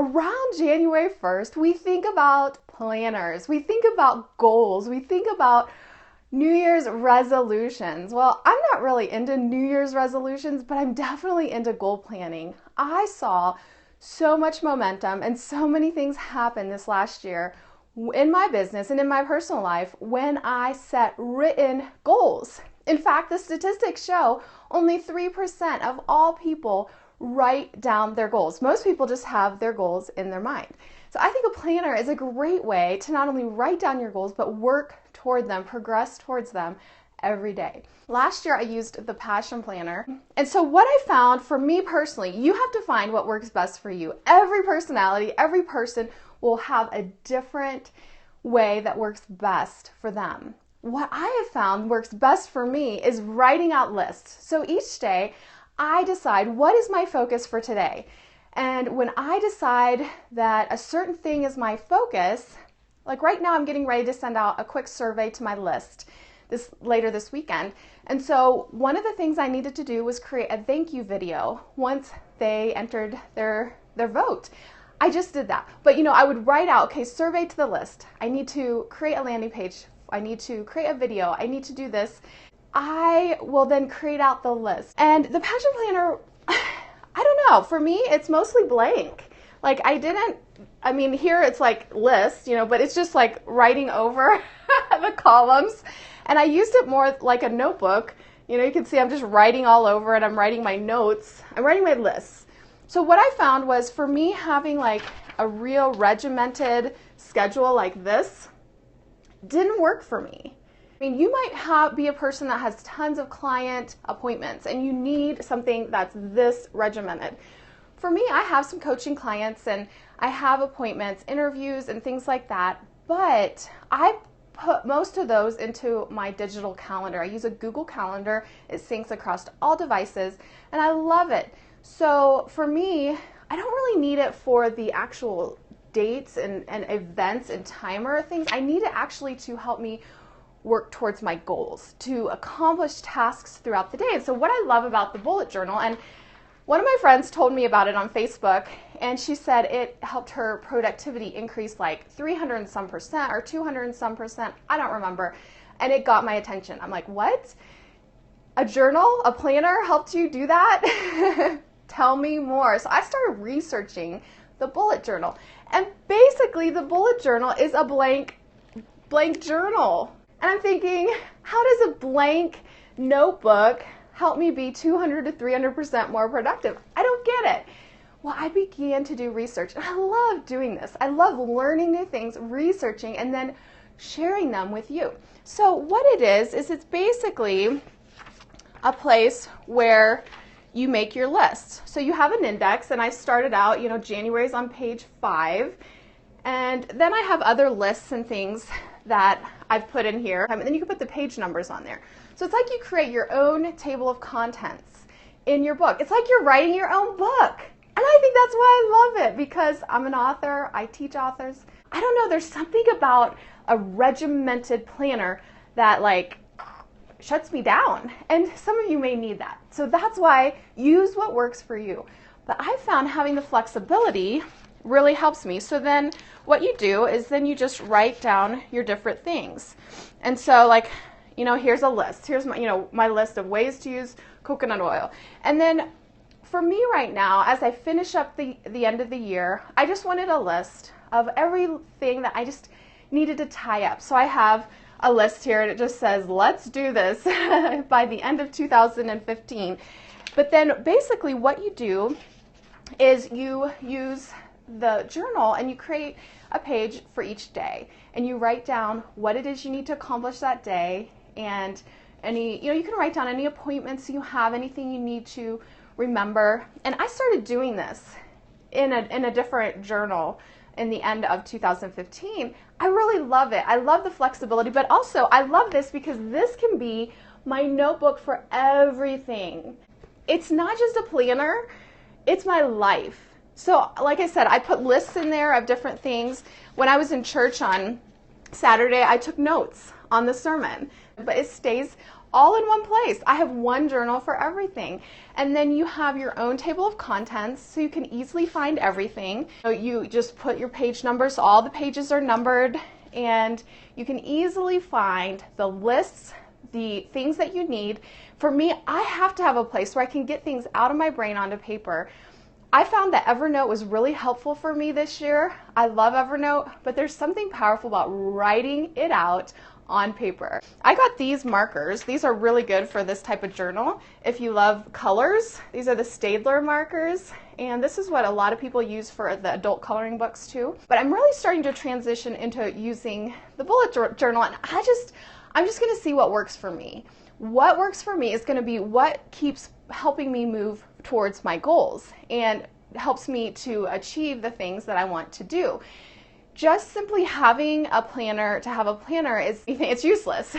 around January 1st, we think about planners, we think about goals, we think about New Year's resolutions. Well, I'm not really into New Year's resolutions, but I'm definitely into goal planning. I saw so much momentum and so many things happen this last year in my business and in my personal life when I set written goals. In fact, the statistics show only 3% of all people write down their goals. Most people just have their goals in their mind. So I think a planner is a great way to not only write down your goals, but work toward them, progress towards them every day. Last year I used the Passion Planner. And so what I found for me personally, you have to find what works best for you. Every personality, every person will have a different way that works best for them. What I have found works best for me is writing out lists. So each day I decide what is my focus for today. And when I decide that a certain thing is my focus, like right now I'm getting ready to send out a quick survey to my list later this weekend. And so one of the things I needed to do was create a thank you video once they entered their vote. I just did that. But I would write out, okay, survey to the list. I need to create a landing page. I need to create a video. I need to do this. I will then create out the list. And the Passion Planner, I don't know, for me, it's mostly blank. Like here it's like lists, but it's just like writing over the columns. And I used it more like a notebook. You can see I'm just writing all over it. I'm writing my notes. I'm writing my lists. So what I found was for me having like a real regimented schedule like this didn't work for me. You might be a person that has tons of client appointments and you need something that's this regimented. For me, I have some coaching clients and I have appointments, interviews, and things like that, but I put most of those into my digital calendar. I use a Google Calendar. It syncs across all devices and I love it. So for me, I don't really need it for the actual dates and events and timer things. I need it actually to help me work towards my goals, to accomplish tasks throughout the day. And so what I love about the bullet journal, and one of my friends told me about it on Facebook, and she said it helped her productivity increase like 300 and some percent or 200 and some percent. I don't remember. And it got my attention. I'm like, what? A journal, a planner helped you do that? Tell me more. So I started researching the bullet journal. And basically the bullet journal is a blank journal. And I'm thinking, how does a blank notebook help me be 200 to 300% more productive? I don't get it. Well, I began to do research, and I love doing this. I love learning new things, researching, and then sharing them with you. So what it is it's basically a place where you make your list. So you have an index, and I started out, January's on page 5, and then I have other lists and things that I've put in here, and then you can put the page numbers on there. So it's like you create your own table of contents in your book. It's like you're writing your own book. And I think that's why I love it, because I'm an author, I teach authors. I don't know, there's something about a regimented planner that shuts me down. And some of you may need that. So that's why use what works for you. But I found having the flexibility really helps me. So then what you do is then you just write down your different things. And so here's a list. Here's my list of ways to use coconut oil. And then for me right now, as I finish up the end of the year, I just wanted a list of everything that I just needed to tie up. So I have a list here and it just says, let's do this by the end of 2015. But then basically what you do is you use the journal and you create a page for each day and you write down what it is you need to accomplish that day, and you can write down any appointments you have, anything you need to remember. And I started doing this in a different journal in the end of 2015. I really love it. I love the flexibility, but also I love this because this can be my notebook for everything. It's not just a planner, it's my life. So like I said, I put lists in there of different things. When I was in church on Saturday, I took notes on the sermon, but it stays all in one place. I have one journal for everything. And then you have your own table of contents so you can easily find everything. So you just put your page numbers, so all the pages are numbered, and you can easily find the lists, the things that you need. For me, I have to have a place where I can get things out of my brain onto paper. I found that Evernote was really helpful for me this year. I love Evernote, but there's something powerful about writing it out on paper. I got these markers. These are really good for this type of journal. If you love colors, these are the Staedtler markers, and this is what a lot of people use for the adult coloring books too. But I'm really starting to transition into using the bullet journal, and I'm just going to see what works for me. What works for me is going to be what keeps helping me move towards my goals and helps me to achieve the things that I want to do. Just simply having a planner to have a planner it's useless.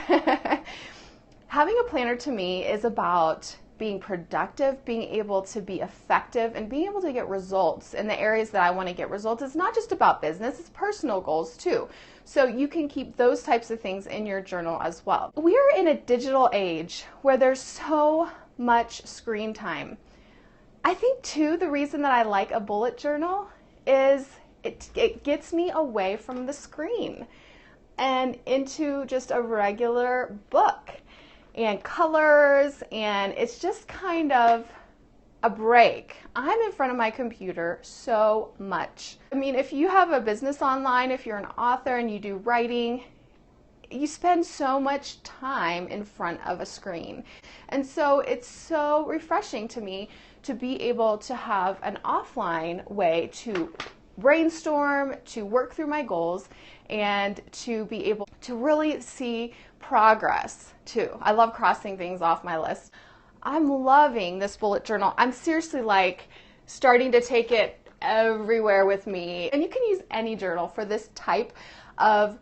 Having a planner to me is about being productive, being able to be effective, and being able to get results in the areas that I want to get results. It's not just about business, it's personal goals too. So you can keep those types of things in your journal as well. We're in a digital age where there's so much screen time. I think too, the reason that I like a bullet journal is it gets me away from the screen and into just a regular book and colors, and it's just kind of a break. I'm in front of my computer so much. I mean, if you have a business online, if you're an author and you do writing, you spend so much time in front of a screen. And so it's so refreshing to me to be able to have an offline way to brainstorm, to work through my goals, and to be able to really see progress too. I love crossing things off my list. I'm loving this bullet journal. I'm seriously like starting to take it everywhere with me. And you can use any journal for this type of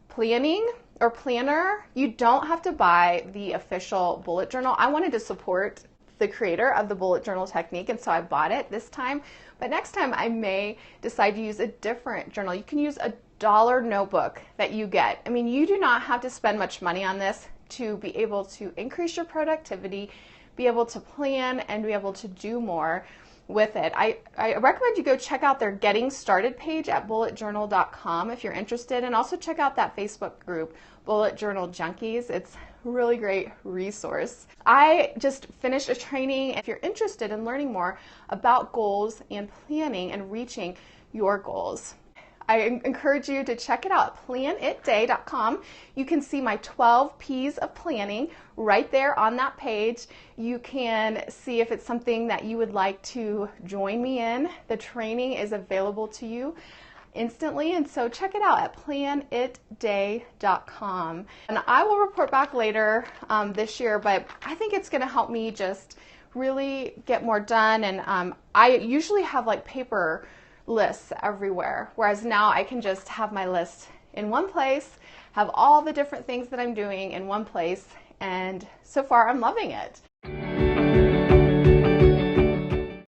planning or planner. You don't have to buy the official bullet journal. I wanted to support the creator of the bullet journal technique, and so I bought it this time. But next time I may decide to use a different journal. You can use a dollar notebook that you get. I mean, you do not have to spend much money on this to be able to increase your productivity, be able to plan, and be able to do more with it. I recommend you go check out their Getting Started page at bulletjournal.com if you're interested, and also check out that Facebook group, Bullet Journal Junkies. It's a really great resource. I just finished a training. If you're interested in learning more about goals and planning and reaching your goals, I encourage you to check it out, planitday.com. You can see my 12 P's of planning right there on that page. You can see if it's something that you would like to join me in. The training is available to you instantly, and so check it out at planitday.com. And I will report back later this year, but I think it's going to help me just really get more done. And I usually have like paper lists everywhere, whereas now I can just have my list in one place, have all the different things that I'm doing in one place, and so far I'm loving it.